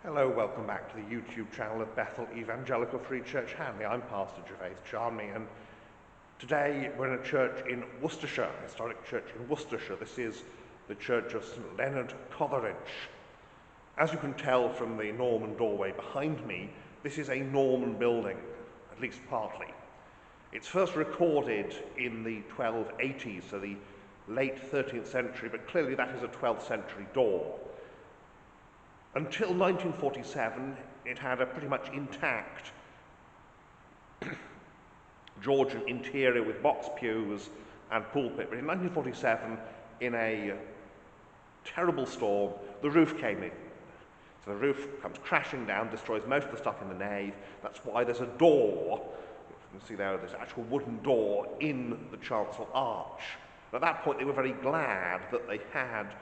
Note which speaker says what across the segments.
Speaker 1: Hello, welcome back to the YouTube channel of Bethel Evangelical Free Church Hanley. I'm Pastor Gervais Charnley, and today we're in a church in Worcestershire, a historic church in Worcestershire. This is the church of St Leonard, Cotheridge. As you can tell from the Norman doorway behind me, this is a Norman building, at least partly. It's first recorded in the 1280s, so the late 13th century, but clearly that is a 12th century door. Until 1947, it had a pretty much intact Georgian interior with box pews and pulpit. But in 1947, in a terrible storm, the roof came in. So the roof comes crashing down, destroys most of the stuff in the nave. That's why there's a door. You can see there's an actual wooden door in the chancel arch. And at that point, they were very glad that they had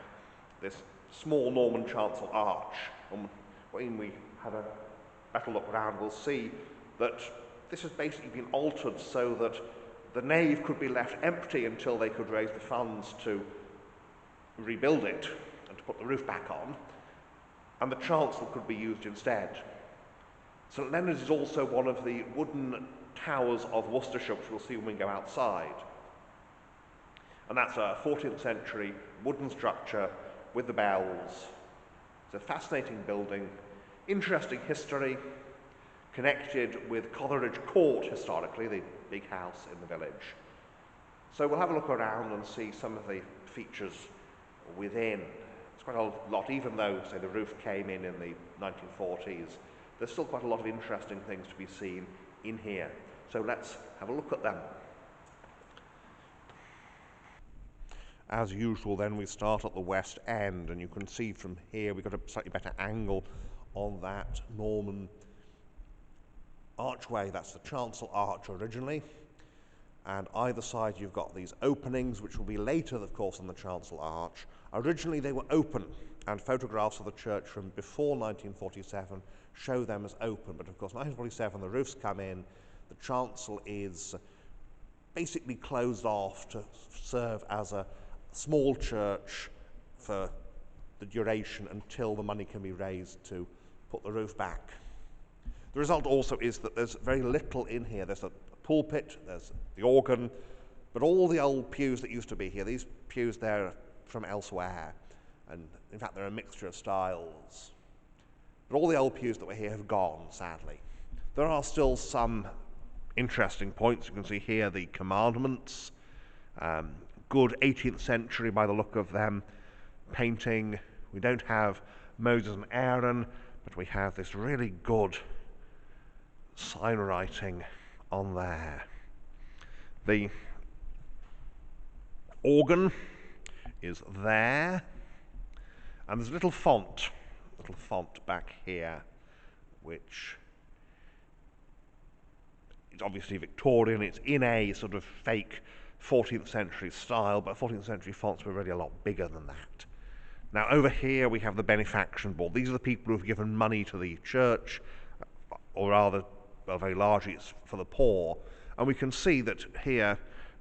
Speaker 1: this small Norman chancel arch. And when we have a better look around, we'll see that this has basically been altered so that the nave could be left empty until they could raise the funds to rebuild it and to put the roof back on, and the chancel could be used instead. St Leonard's is also one of the wooden towers of Worcestershire, which we'll see when we go outside. And that's a 14th century wooden structure with the bells. It's a fascinating building, interesting history, connected with Cotheridge Court historically, the big house in the village. So we'll have a look around and see some of the features within. It's quite a lot, even though, say, the roof came in the 1940s, there's still quite a lot of interesting things to be seen in here. So let's have a look at them. As usual, then, we start at the west end, and you can see from here we've got a slightly better angle on that Norman archway. That's the chancel arch originally, and either side you've got these openings, which will be later, of course, on the chancel arch. Originally they were open, and photographs of the church from before 1947 show them as open, but of course 1947 the roof's come in, the chancel is basically closed off to serve as a small church for the duration until the money can be raised to put the roof back. The result also is that there's very little in here. There's a pulpit, there's the organ, but all the old pews that used to be here, these pews there are from elsewhere, and in fact they're a mixture of styles. But all the old pews that were here have gone, sadly. There are still some interesting points. You can see here the commandments, good 18th century by the look of them painting. We don't have Moses and Aaron, but we have this really good sign writing on there. The organ is there, and there's a little font back here, which is obviously Victorian. It's in a sort of fake 14th century style, but 14th century fonts were really a lot bigger than that. Now over here we have the benefaction board. These are the people who have given money to the church, or rather, well, very largely it's for the poor. And we can see that here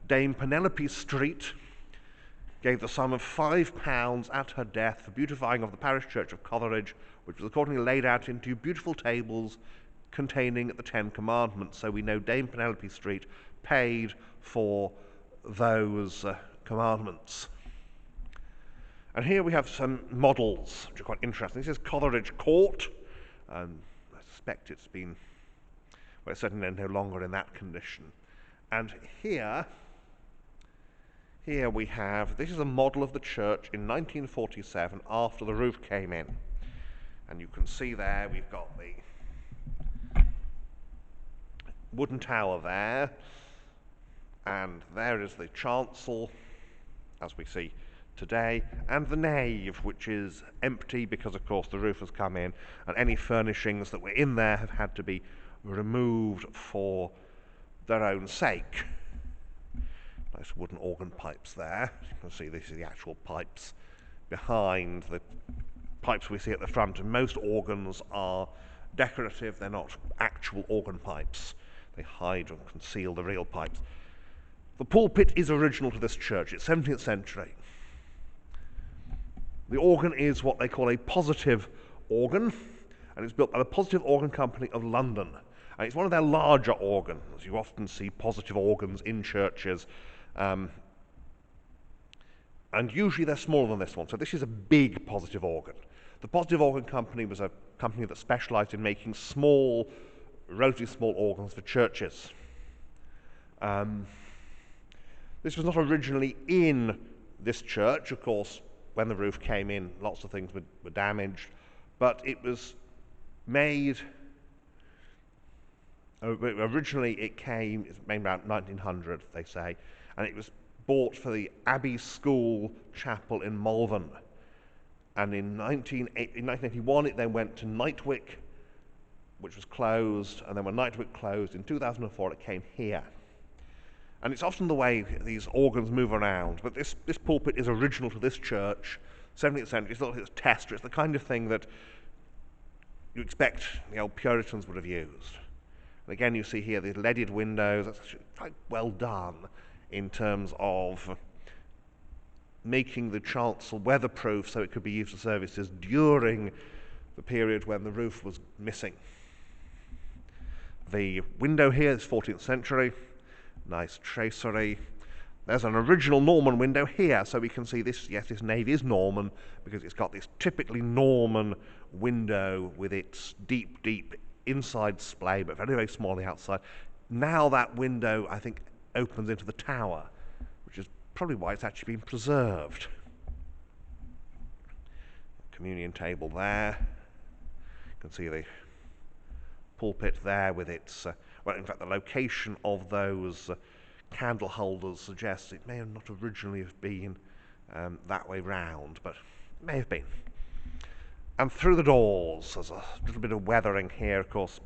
Speaker 1: Dame Penelope Street gave the sum of £5 at her death for beautifying of the parish church of Cotheridge, which was accordingly laid out into beautiful tables containing the 10 commandments. So we know Dame Penelope Street paid for those commandments. And here we have some models which are quite interesting. This is Cotheridge Court. I suspect it's been, well, it's certainly no longer in that condition. And here we have, this is a model of the church in 1947 after the roof came in. And you can see there we've got the wooden tower there, and there is the chancel, as we see today, and the nave, which is empty because, of course, the roof has come in, and any furnishings that were in there have had to be removed for their own sake. Nice wooden organ pipes there. You can see this is the actual pipes behind the pipes we see at the front, and most organs are decorative. They're not actual organ pipes. They hide and conceal the real pipes. The pulpit is original to this church. It's 17th century. The organ is what they call a positive organ, and it's built by the Positive Organ Company of London. And it's one of their larger organs. You often see positive organs in churches, and usually they're smaller than this one. So this is a big positive organ. The Positive Organ Company was a company that specialised in making small, relatively small organs for churches. This was not originally in this church. Of course, when the roof came in, lots of things were damaged, but it was made. Originally, it's made around 1900, they say, and it was bought for the Abbey School Chapel in Malvern. And in 1981, it then went to Knightwick, which was closed, and then when Knightwick closed in 2004, it came here. And it's often the way these organs move around, but this pulpit is original to this church, 17th century. It's not a tester. It's the kind of thing that you expect the old Puritans would have used. And again, you see here the leaded windows. That's quite well done in terms of making the chancel weatherproof so it could be used for services during the period when the roof was missing. The window here is 14th century. Nice tracery. There's an original Norman window here, so we can see this, yes, this nave is Norman because it's got this typically Norman window with its deep, deep inside splay, but very, very small on the outside. Now that window, I think, opens into the tower, which is probably why it's actually been preserved. Communion table there. You can see the pulpit there with its, well, in fact, the location of those candle holders suggests it may have not originally have been that way round, but it may have been. And through the doors, there's a little bit of weathering here, of course.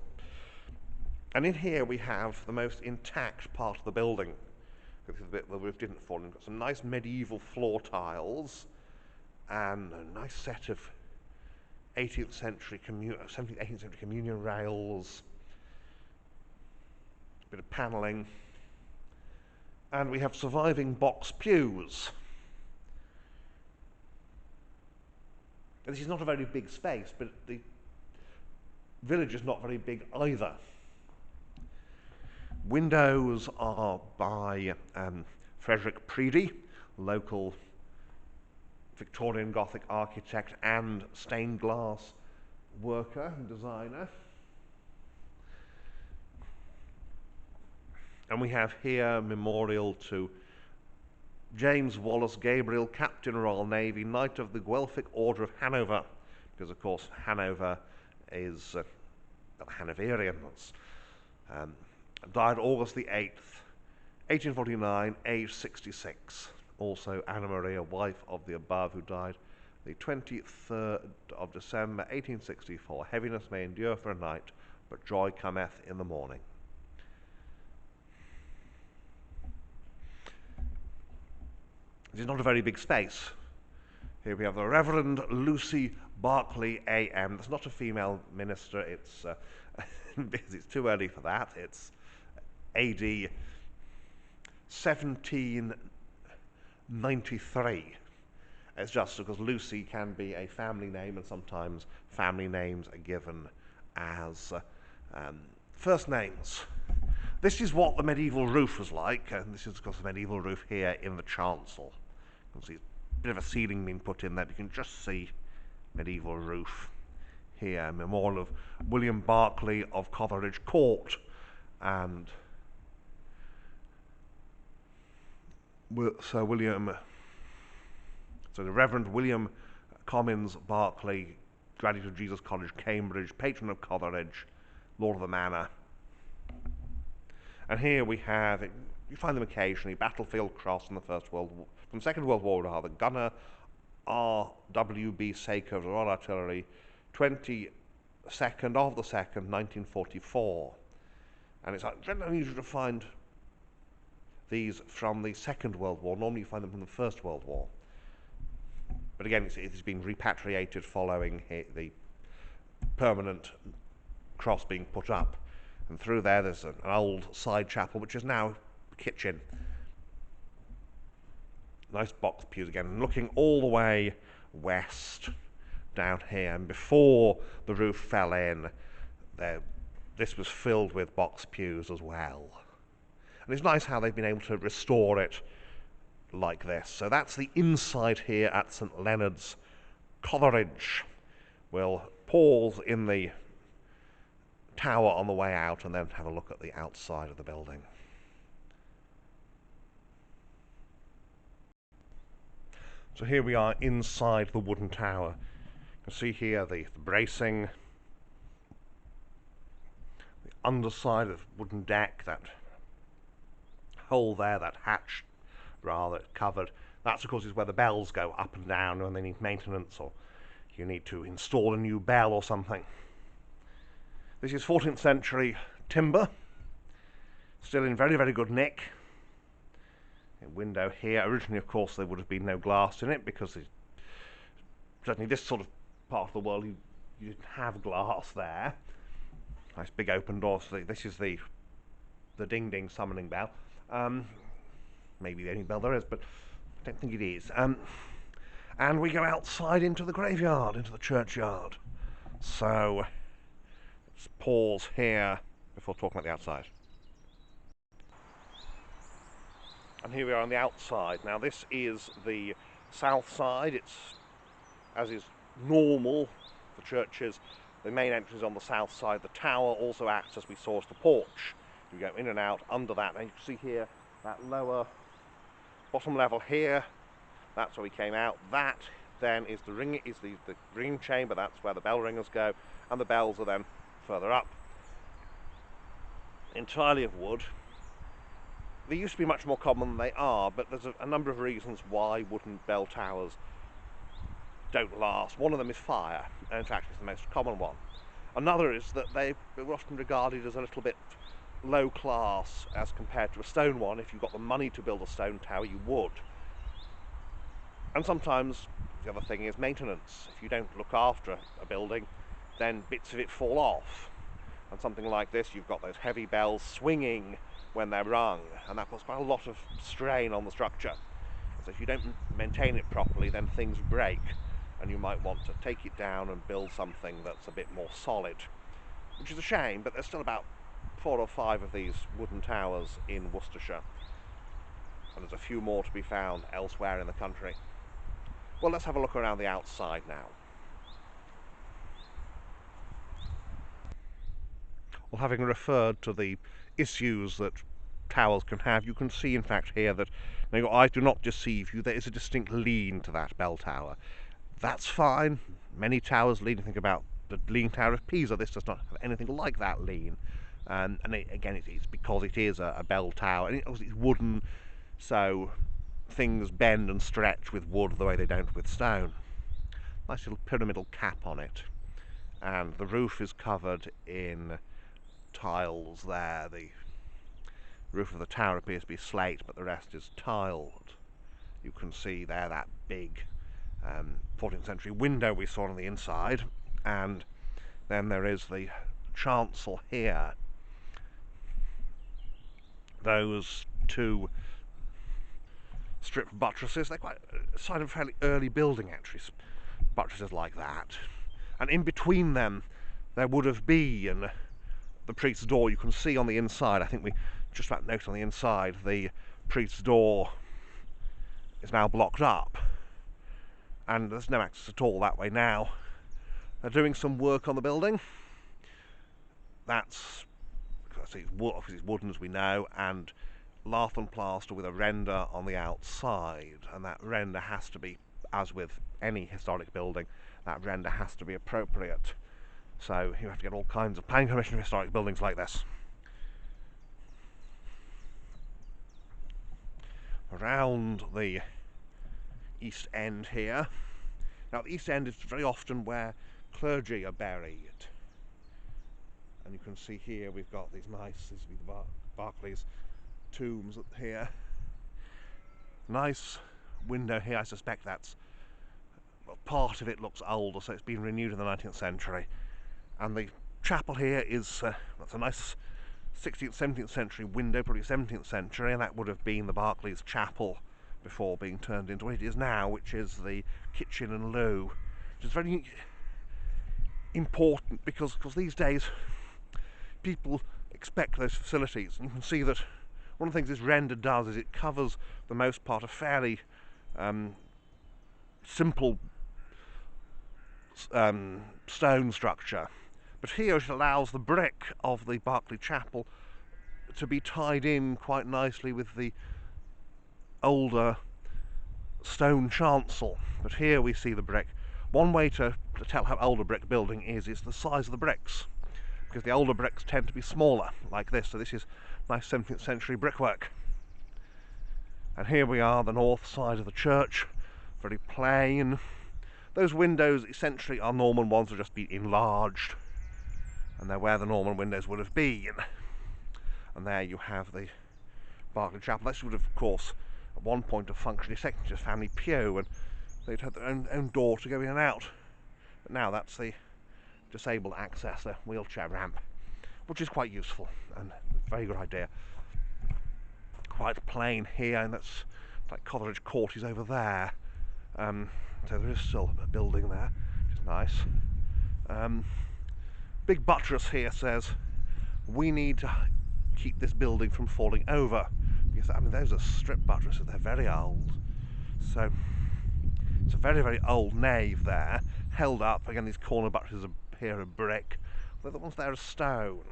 Speaker 1: And in here we have the most intact part of the building. This is the bit where the roof didn't fall in. We've got some nice medieval floor tiles and a nice set of 17th century communion rails, a bit of panelling, and we have surviving box pews. This is not a very big space, but the village is not very big either. Windows are by Frederick Preedy, local Victorian Gothic architect and stained glass worker and designer. And we have here a memorial to James Wallace Gabriel, Captain Royal Navy, Knight of the Guelphic Order of Hanover, because of course Hanover is Hanoverians. Died August the 8th, 1849, aged 66. Also Anna Maria, wife of the above, who died the 23rd of December, 1864. Heaviness may endure for a night, but joy cometh in the morning. This is not a very big space. Here we have the Reverend Lucy Barclay AM. That's not a female minister. It's because it's too early for that. It's AD 1793. It's just because Lucy can be a family name, and sometimes family names are given as first names. This is what the medieval roof was like, and this is of course the medieval roof here in the chancel. You can see a bit of a ceiling being put in there, but you can just see medieval roof here. Memorial of William Berkeley of Cotheridge Court, and so the Reverend William Commons Berkeley, graduate of Jesus College, Cambridge, patron of Cotheridge, Lord of the Manor. And here we have, you find them occasionally, Battlefield Cross from the Second World War rather, Gunner R.W.B. Saker of the Royal Artillery, 22nd of the 2nd, 1944. And it's very unusual to find these from the Second World War. Normally you find them from the First World War. But again, it has been repatriated following the permanent cross being put up. And through there, there's an old side chapel, which is now a kitchen. Nice box pews again. And looking all the way west down here, and before the roof fell in, this was filled with box pews as well. And it's nice how they've been able to restore it like this. So that's the inside here at St Leonard's, Cotheridge. We'll pause in the tower on the way out and then have a look at the outside of the building. So here we are inside the wooden tower. You can see here the bracing, the underside of the wooden deck, that hole there, that hatch rather covered. That's of course is where the bells go up and down when they need maintenance, or you need to install a new bell or something. This is 14th century timber, still in very, very good nick. A window here. Originally, of course, there would have been no glass in it because certainly this sort of part of the world you didn't have glass there. Nice big open door. So this is the ding ding summoning bell. Maybe the only bell there is, but I don't think it is. And we go outside into the graveyard, into the churchyard. So let's pause here before talking about the outside. And here we are on the outside. Now this is the south side. It's, as is normal for churches, the main entrance is on the south side. The tower also acts, as we saw, as the porch. You go in and out under that, and you can see here that lower bottom level here. That's where we came out. That then is the ringing chamber. That's where the bell ringers go, and the bells are then further up. Entirely of wood. They used to be much more common than they are, but there's a number of reasons why wooden bell towers don't last. One of them is fire, and in fact it's the most common one. Another is that they were often regarded as a little bit low class as compared to a stone one. If you've got the money to build a stone tower, you would. And sometimes the other thing is maintenance. If you don't look after a building, then bits of it fall off. And something like this, you've got those heavy bells swinging when they're rung, and that puts quite a lot of strain on the structure. So if you don't maintain it properly, then things break, and you might want to take it down and build something that's a bit more solid, which is a shame, but there's still about 4 or 5 of these wooden towers in Worcestershire, and there's a few more to be found elsewhere in the country. Well, let's have a look around the outside now. Well, having referred to the issues that towers can have, you can see in fact here that, now your eyes do not deceive you, there is a distinct lean to that bell tower. That's fine. Many towers lean. Think about the Leaning Tower of Pisa. This does not have anything like that lean. Again, it's because it is a bell tower, and it's wooden, so things bend and stretch with wood the way they don't with stone. Nice little pyramidal cap on it, and the roof is covered in tiles there. The roof of the tower appears to be slate, but the rest is tiled. You can see there that big 14th century window we saw on the inside, and then there is the chancel here. Those two strip buttresses, they're quite a sign of fairly early building actually, buttresses like that. And in between them there would have been the priest's door. You can see on the inside, I think we just about note on the inside, the priest's door is now blocked up, and there's no access at all that way now. They're doing some work on the building. That's, obviously it's wooden as we know, and lath and plaster with a render on the outside, and that render has to be, as with any historic building, that render has to be appropriate. So you have to get all kinds of planning permission for historic buildings like this. Around the east end here. Now the east end is very often where clergy are buried. And you can see here we've got these nice, this is the Barclays tombs here. Nice window here. I suspect that's, well, part of it looks older, so it's been renewed in the 19th century. And the chapel here is, that's a nice 16th, 17th century window, probably 17th century, and that would have been the Barclays Chapel before being turned into what it is now, which is the kitchen and loo. which is very important because these days people expect those facilities. And you can see that one of the things this render does is it covers the most part a fairly simple stone structure, but here it allows the brick of the Berkeley Chapel to be tied in quite nicely with the older stone chancel. But here we see the brick. One way to tell how old a brick building is the size of the bricks, because the older bricks tend to be smaller, like this. So this is nice 17th century brickwork. And here we are, the north side of the church, very plain. Those windows essentially are Norman ones, will just be enlarged, and they're where the Norman windows would have been. And there you have the Berkeley Chapel. This would have, of course, at one point have functioned as a family pew, and they'd have their own door to go in and out. But now that's the disabled access, a wheelchair ramp, which is quite useful and a very good idea. Quite plain here, and that's like Cotheridge Court is over there. So there is still a building there, which is nice. Big buttress here says, we need to keep this building from falling over. Because, I mean, those are strip buttresses, they're very old. So, it's a very, very old nave there, held up. Again, these corner buttresses appear of brick. The other ones there are stone.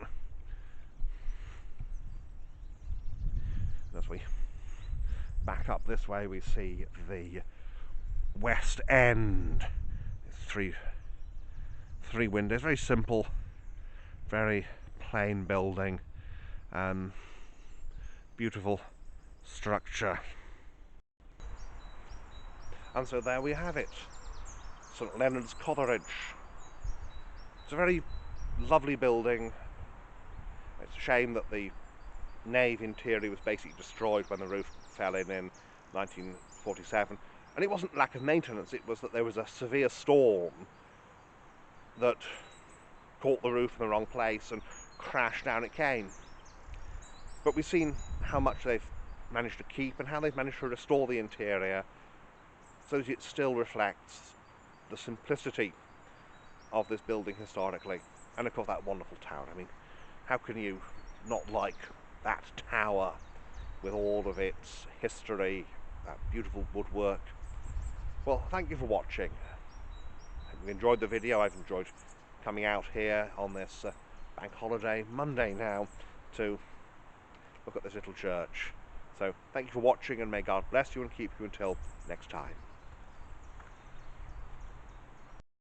Speaker 1: As we back up this way, we see the West End. It's three windows, very simple, very plain building, beautiful structure. And so there we have it, St Leonard's, Cotheridge. It's a very lovely building. It's a shame that the nave interior was basically destroyed when the roof fell in 1947. And it wasn't lack of maintenance, it was that there was a severe storm that caught the roof in the wrong place and crashed down it came. But we've seen how much they've managed to keep and how they've managed to restore the interior so that it still reflects the simplicity of this building historically. And of course that wonderful tower. I mean, how can you not like that tower with all of its history, that beautiful woodwork? Well, thank you for watching. I hope you enjoyed the video. I've enjoyed coming out here on this bank holiday Monday now to look at this little church. So thank you for watching, and may God bless you and keep you until next time.